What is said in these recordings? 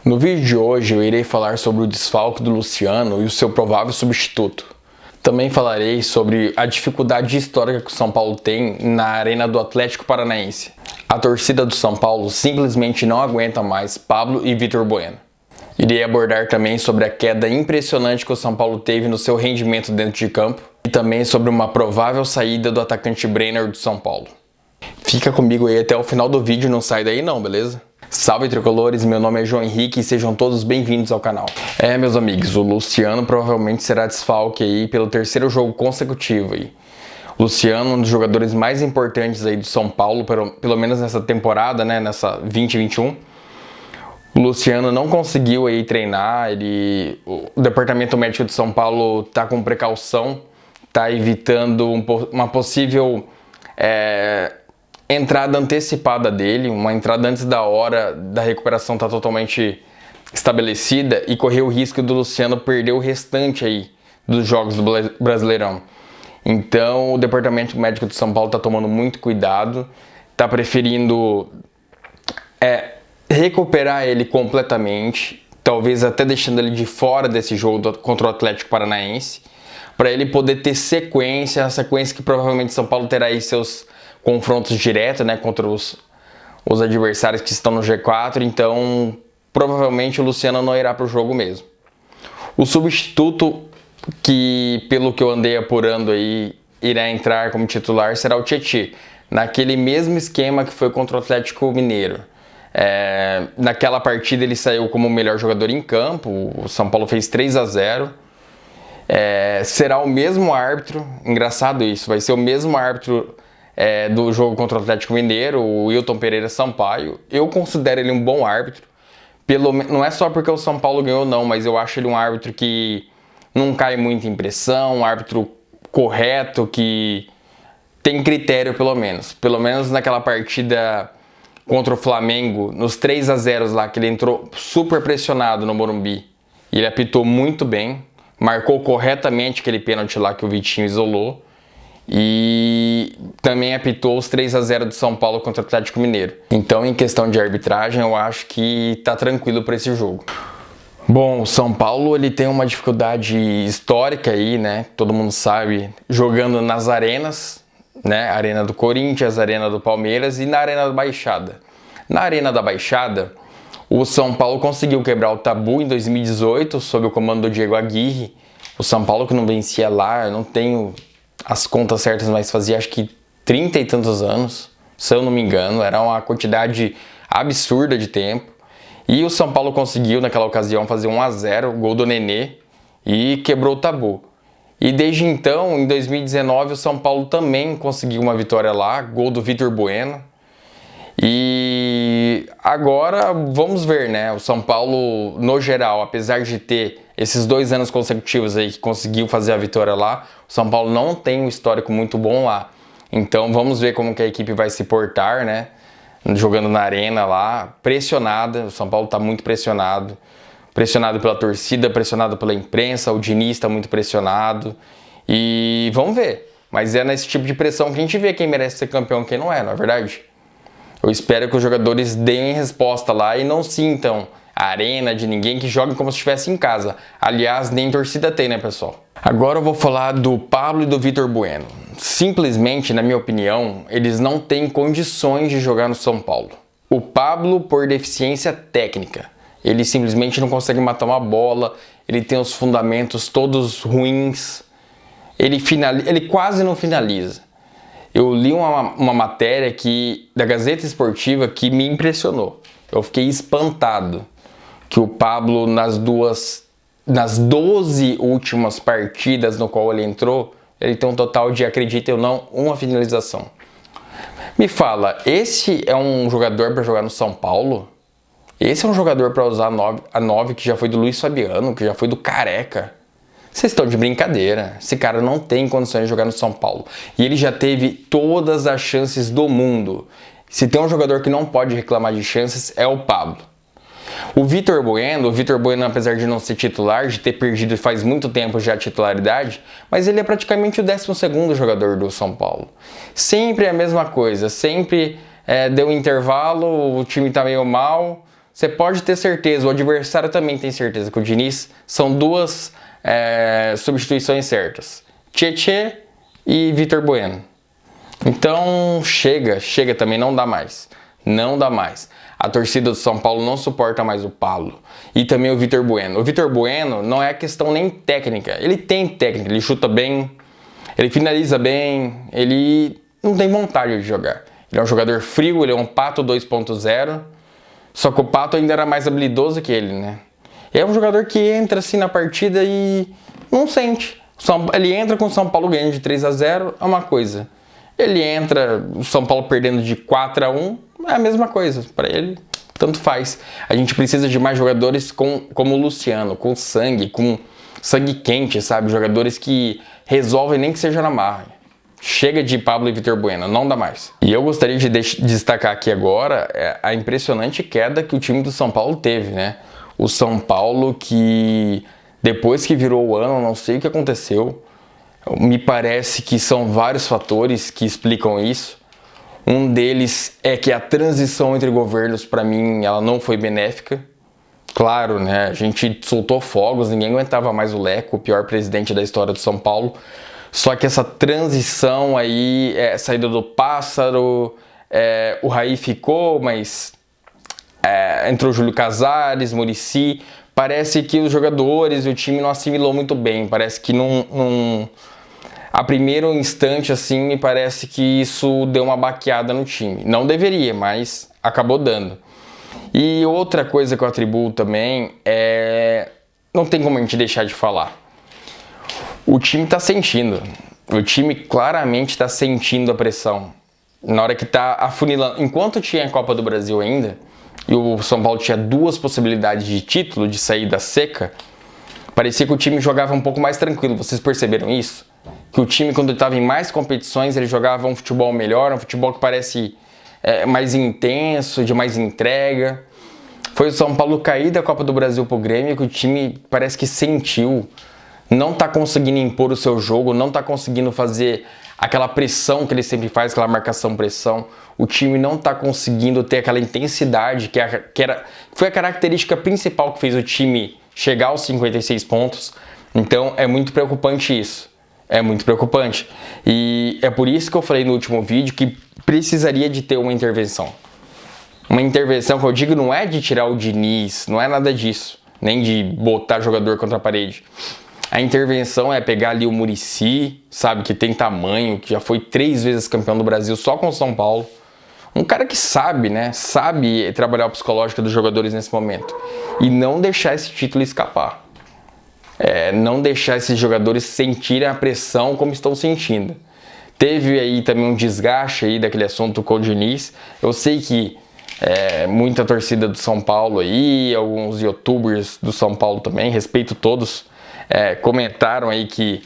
No vídeo de hoje eu irei falar sobre o desfalque do Luciano e o seu provável substituto. Também falarei sobre a dificuldade histórica que o São Paulo tem na arena do Atlético Paranaense. A torcida do São Paulo simplesmente não aguenta mais Pablo e Vitor Bueno. Irei abordar também sobre a queda impressionante que o São Paulo teve no seu rendimento dentro de campo e também sobre uma provável saída do atacante Brenner do São Paulo. Fica comigo aí até o final do vídeo, não sai daí não, beleza? Salve tricolores, meu nome é João Henrique e sejam todos bem-vindos ao canal. Meus amigos, o Luciano provavelmente será desfalque aí pelo terceiro jogo consecutivo aí. Luciano, um dos jogadores mais importantes aí do São Paulo, pelo menos nessa temporada, né, nessa 2021. O Luciano não conseguiu aí treinar, o departamento médico de São Paulo tá com precaução, tá evitando uma possível entrada antecipada dele, uma entrada antes da hora da recuperação tá totalmente estabelecida e correu o risco do Luciano perder o restante aí dos jogos do Brasileirão. Então o departamento médico de São Paulo tá tomando muito cuidado, tá preferindo recuperar ele completamente, talvez até deixando ele de fora desse jogo contra o Atlético Paranaense, para ele poder ter sequência, a sequência que provavelmente São Paulo terá aí seus confrontos diretos, né, contra os adversários que estão no G4, então provavelmente o Luciano não irá para o jogo mesmo. O substituto que, pelo que eu andei apurando aí, irá entrar como titular será o Tietê, naquele mesmo esquema que foi contra o Atlético Mineiro. Naquela partida ele saiu como o melhor jogador em campo, o São Paulo fez 3-0. Será o mesmo árbitro, engraçado isso, vai ser o mesmo árbitro do jogo contra o Atlético Mineiro, o Wilton Pereira Sampaio. Eu considero ele um bom árbitro, não é só porque o São Paulo ganhou não, mas eu acho ele um árbitro que não cai muito em pressão, um árbitro correto, que tem critério pelo menos naquela partida contra o Flamengo, nos 3-0 lá, que ele entrou super pressionado no Morumbi, e ele apitou muito bem, marcou corretamente aquele pênalti lá que o Vitinho isolou, e também apitou os 3-0 do São Paulo contra o Atlético Mineiro. Então, em questão de arbitragem, eu acho que tá tranquilo para esse jogo. Bom, o São Paulo ele tem uma dificuldade histórica aí, né? Todo mundo sabe, jogando nas arenas, né? Arena do Corinthians, Arena do Palmeiras e na Arena da Baixada. Na Arena da Baixada, o São Paulo conseguiu quebrar o tabu em 2018, sob o comando do Diego Aguirre. O São Paulo que não vencia lá, eu não tenho as contas certas, mas fazia acho que 30 e tantos anos, se eu não me engano, era uma quantidade absurda de tempo. E o São Paulo conseguiu naquela ocasião fazer 1-0, gol do Nenê, e quebrou o tabu. E desde então, em 2019, o São Paulo também conseguiu uma vitória lá, gol do Vitor Bueno. E agora vamos ver, né? O São Paulo, no geral, apesar de ter esses 2 anos consecutivos aí que conseguiu fazer a vitória lá, o São Paulo não tem um histórico muito bom lá. Então vamos ver como que a equipe vai se portar, né? Jogando na arena lá, pressionada, o São Paulo está muito pressionado. Pressionado pela torcida, pressionado pela imprensa, o Diniz está muito pressionado. E vamos ver. Mas é nesse tipo de pressão que a gente vê quem merece ser campeão e quem não é verdade? Eu espero que os jogadores deem resposta lá e não sintam a arena de ninguém, que jogue como se estivesse em casa. Aliás, nem torcida tem, né, pessoal? Agora eu vou falar do Pablo e do Vitor Bueno. Simplesmente, na minha opinião, eles não têm condições de jogar no São Paulo. O Pablo, por deficiência técnica, ele simplesmente não consegue matar uma bola, ele tem os fundamentos todos ruins, ele quase não finaliza. Eu li uma matéria da Gazeta Esportiva que me impressionou. Eu fiquei espantado que o Pablo, nas 12 últimas partidas no qual ele entrou, ele tem um total de, acredita ou não, uma finalização. Me fala, esse é um jogador para jogar no São Paulo? Esse é um jogador para usar a 9 que já foi do Luiz Fabiano, que já foi do Careca? Vocês estão de brincadeira. Esse cara não tem condições de jogar no São Paulo. E ele já teve todas as chances do mundo. Se tem um jogador que não pode reclamar de chances, é o Pablo. O Vitor Bueno, apesar de não ser titular, de ter perdido faz muito tempo já a titularidade, mas ele é praticamente o 12º jogador do São Paulo. Sempre a mesma coisa, sempre deu um intervalo, o time tá meio mal, você pode ter certeza, o adversário também tem certeza que o Diniz são duas substituições certas. Tietê e Vitor Bueno. Então chega também, não dá mais. Não dá mais. A torcida do São Paulo não suporta mais o Paulo. E também o Vitor Bueno. O Vitor Bueno não é questão nem técnica. Ele tem técnica, ele chuta bem, ele finaliza bem, ele não tem vontade de jogar. Ele é um jogador frio, ele é um Pato 2.0. Só que o Pato ainda era mais habilidoso que ele, né? É um jogador que entra assim na partida e não sente. Ele entra com o São Paulo ganhando de 3-0, é uma coisa. Ele entra, o São Paulo perdendo de 4-1, é a mesma coisa. Para ele, tanto faz. A gente precisa de mais jogadores como o Luciano, com sangue quente, sabe? Jogadores que resolvem nem que seja na marra. Chega de Pablo e Vitor Bueno, não dá mais. E eu gostaria de destacar aqui agora a impressionante queda que o time do São Paulo teve, né? O São Paulo que, depois que virou o ano, não sei o que aconteceu, me parece que são vários fatores que explicam isso. Um deles é que a transição entre governos, para mim, ela não foi benéfica. Claro, né? A gente soltou fogos, ninguém aguentava mais o Leco, o pior presidente da história do São Paulo. Só que essa transição aí, saída do Pássaro, o Raí ficou, mas entrou Júlio Casares, Muricy. Parece que os jogadores e o time não assimilou muito bem. Parece que a primeiro instante, assim, me parece que isso deu uma baqueada no time. Não deveria, mas acabou dando. E outra coisa que eu atribuo também não tem como a gente deixar de falar. O time tá sentindo. O time claramente tá sentindo a pressão. Na hora que tá afunilando. Enquanto tinha a Copa do Brasil ainda, e o São Paulo tinha duas possibilidades de título, de saída seca, parecia que o time jogava um pouco mais tranquilo. Vocês perceberam isso? Que o time, quando estava em mais competições, ele jogava um futebol melhor, um futebol que parece mais intenso, de mais entrega. Foi o São Paulo cair da Copa do Brasil pro Grêmio que o time parece que sentiu. Não tá conseguindo impor o seu jogo, não tá conseguindo fazer aquela pressão que ele sempre faz, aquela marcação-pressão. O time não tá conseguindo ter aquela intensidade que foi a característica principal que fez o time chegar aos 56 pontos. Então é muito preocupante isso. É muito preocupante. E é por isso que eu falei no último vídeo que precisaria de ter uma intervenção. Uma intervenção que eu digo não é de tirar o Diniz, não é nada disso. Nem de botar jogador contra a parede. A intervenção é pegar ali o Muricy, sabe, que tem tamanho, que já foi 3 vezes campeão do Brasil só com o São Paulo. Um cara que sabe, né? Sabe trabalhar o psicológico dos jogadores nesse momento. E não deixar esse título escapar. Não deixar esses jogadores sentirem a pressão como estão sentindo. Teve aí também um desgaste aí daquele assunto com o Diniz. Eu sei que muita torcida do São Paulo aí, alguns youtubers do São Paulo também, respeito todos, comentaram aí que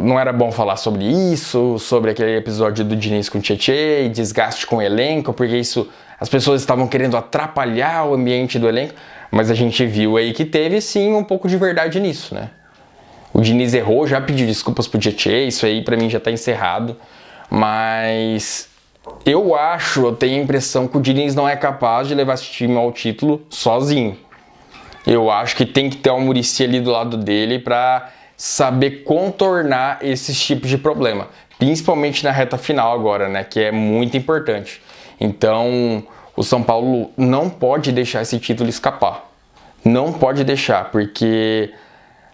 não era bom falar sobre isso, sobre aquele episódio do Diniz com o Tietê e desgaste com o elenco, porque isso, as pessoas estavam querendo atrapalhar o ambiente do elenco, mas a gente viu aí que teve sim um pouco de verdade nisso, né? O Diniz errou, já pediu desculpas pro Tietê, isso aí pra mim já tá encerrado, mas eu tenho a impressão que o Diniz não é capaz de levar esse time ao título sozinho. Eu acho que tem que ter um Muricy ali do lado dele para saber contornar esses tipos de problema. Principalmente na reta final agora, né? Que é muito importante. Então, o São Paulo não pode deixar esse título escapar. Não pode deixar, porque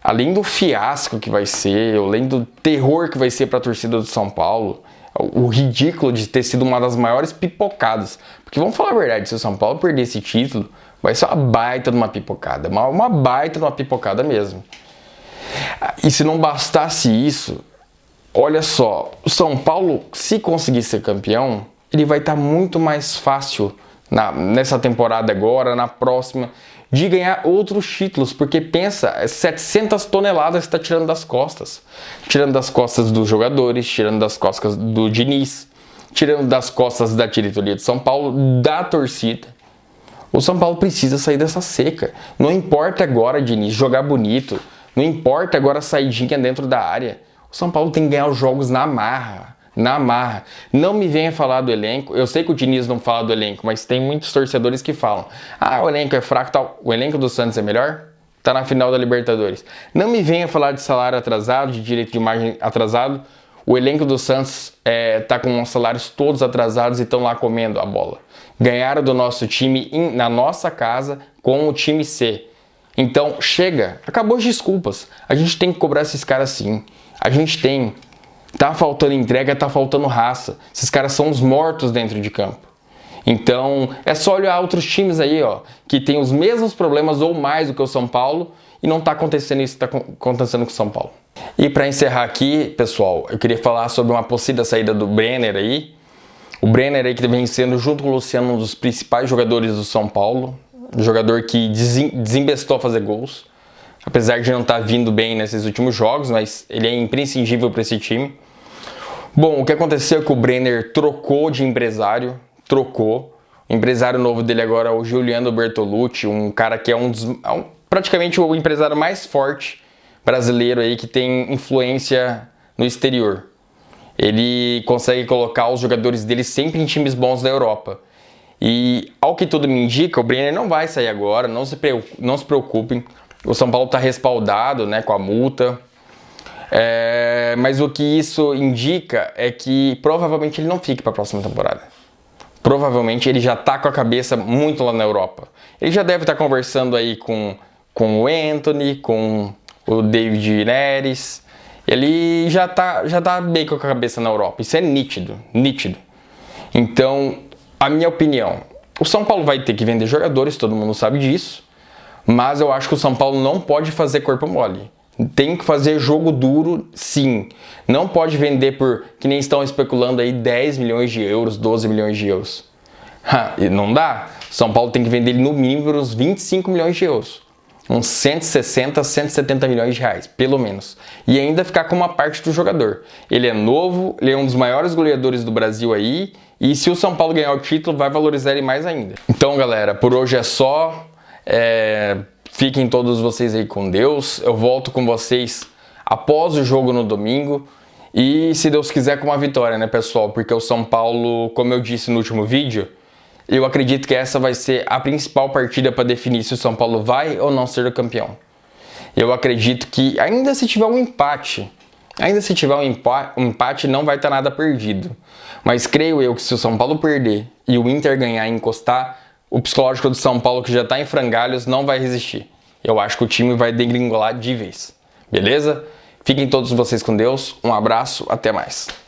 além do fiasco que vai ser, além do terror que vai ser para a torcida do São Paulo, o ridículo de ter sido uma das maiores pipocadas. Porque vamos falar a verdade, se o São Paulo perder esse título, vai ser uma baita de uma pipocada. Uma baita de uma pipocada mesmo. E se não bastasse isso, olha só, o São Paulo, se conseguir ser campeão, ele vai estar muito mais fácil nessa temporada agora, na próxima, de ganhar outros títulos, porque pensa, 700 toneladas está tirando das costas. Tirando das costas dos jogadores, tirando das costas do Diniz, tirando das costas da diretoria de São Paulo, da torcida. O São Paulo precisa sair dessa seca. Não importa agora, Diniz, jogar bonito. Não importa agora a saidinha dentro da área. O São Paulo tem que ganhar os jogos na marra. na marra. Não me venha falar do elenco. Eu sei que o Diniz não fala do elenco, mas tem muitos torcedores que falam: ah, o elenco é fraco, tal. O elenco do Santos é melhor? Tá na final da Libertadores. Não me venha falar de salário atrasado, de direito de imagem atrasado. O elenco do Santos tá com os salários todos atrasados e estão lá comendo a bola. Ganharam do nosso time na nossa casa com o time C. Então, chega. Acabou as desculpas. A gente tem que cobrar esses caras sim. A gente tem. Tá faltando entrega, tá faltando raça. Esses caras são os mortos dentro de campo. Então, é só olhar outros times aí, ó, que tem os mesmos problemas ou mais do que o São Paulo e não tá acontecendo isso que tá acontecendo com o São Paulo. E para encerrar aqui, pessoal, eu queria falar sobre uma possível saída do Brenner aí. O Brenner aí que vem sendo, junto com o Luciano, um dos principais jogadores do São Paulo. Um jogador que desembestou a fazer gols. Apesar de não estar vindo bem nesses últimos jogos, mas ele é imprescindível para esse time. Bom, o que aconteceu é que o Brenner trocou de empresário. Trocou. O empresário novo dele agora é o Giuliano Bertolucci, um cara que é praticamente o empresário mais forte brasileiro aí, que tem influência no exterior. Ele consegue colocar os jogadores dele sempre em times bons da Europa. E, ao que tudo me indica, o Brenner não vai sair agora, não se preocupem. O São Paulo está respaldado, né, com a multa. Mas o que isso indica é que provavelmente ele não fique para a próxima temporada. Provavelmente ele já está com a cabeça muito lá na Europa. Ele já deve estar conversando aí com o Antony, com o David Neres. Ele já tá bem com a cabeça na Europa. Isso é nítido, nítido. Então, a minha opinião, o São Paulo vai ter que vender jogadores, todo mundo sabe disso. Mas eu acho que o São Paulo não pode fazer corpo mole. Tem que fazer jogo duro, sim. Não pode vender por, que nem estão especulando aí, 10 milhões de euros, 12 milhões de euros. Não dá. São Paulo tem que vender ele no mínimo por uns 25 milhões de euros. Uns 160, 170 milhões de reais, pelo menos. E ainda ficar com uma parte do jogador. Ele é novo, ele é um dos maiores goleadores do Brasil aí. E se o São Paulo ganhar o título, vai valorizar ele mais ainda. Então, galera, por hoje é só. Fiquem todos vocês aí com Deus. Eu volto com vocês após o jogo no domingo. E se Deus quiser, com uma vitória, né, pessoal? Porque o São Paulo, como eu disse no último vídeo, eu acredito que essa vai ser a principal partida para definir se o São Paulo vai ou não ser o campeão. Eu acredito que ainda se tiver um empate, não vai estar nada perdido. Mas creio eu que se o São Paulo perder e o Inter ganhar e encostar, o psicológico do São Paulo, que já está em frangalhos, não vai resistir. Eu acho que o time vai degringolar de vez. Beleza? Fiquem todos vocês com Deus. Um abraço, até mais.